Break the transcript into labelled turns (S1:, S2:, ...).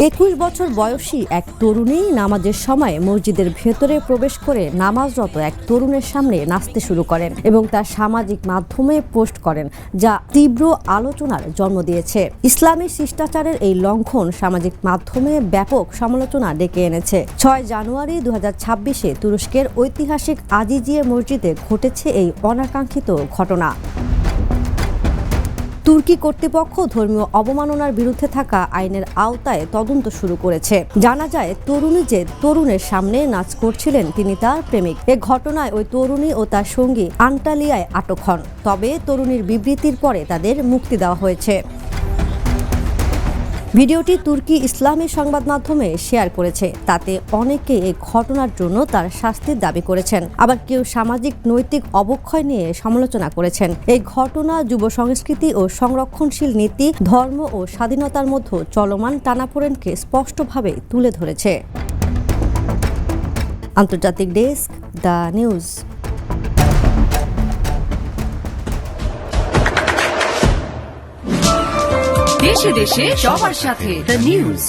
S1: 21 বছর বয়সী এক তরুণী নামাজের সময় মসজিদের ভেতরে প্রবেশ করে নামাজরত এক তরুণের সামনে নাচতে শুরু করেন এবং তার সামাজিক মাধ্যমে পোস্ট করেন, যা তীব্র আলোচনার জন্ম দিয়েছে। ইসলামী শিষ্টাচারের এই লঙ্ঘন সামাজিক মাধ্যমে ব্যাপক সমালোচনা ডেকে এনেছে। 6 জানুয়ারি 2026-এ তুরস্কের ঐতিহাসিক আজিজিয়ে মসজিদে ঘটেছে এই অনাকাঙ্ক্ষিত ঘটনা। তুর্কি কর্তৃপক্ষ ধর্মীয় অবমাননার বিরুদ্ধে থাকা আইনের আওতায় তদন্ত শুরু করেছে। জানা যায়, তরুণী যে তরুণের সামনে নাচ করছিলেন তিনি তার প্রেমিক। এ ঘটনায় ওই তরুণী ও তার সঙ্গী আন্টালিয়ায় আটক হন। তবে তরুণীর বিবৃতির পরে তাদের মুক্তি দেওয়া হয়েছে। ভিডিওটি তুর্কি ইসলামী সংবাদ মাধ্যমে শেয়ার করেছে। তাতে অনেকে এই ঘটনার জন্য তার শাস্তির দাবি করেছেন, আবার কেউ সামাজিক নৈতিক অবক্ষয় নিয়ে সমালোচনা করেছেন। এই ঘটনা যুব সংস্কৃতি ও সংরক্ষণশীল নীতি, ধর্ম ও স্বাধীনতার মধ্যে চলমান টানাপোড়েনকে স্পষ্টভাবে তুলে ধরেছে। আন্তর্জাতিক ডেস্ক, দ্য নিউজ।
S2: দেশে দেশে সবার সাথে দ্য নিউজ।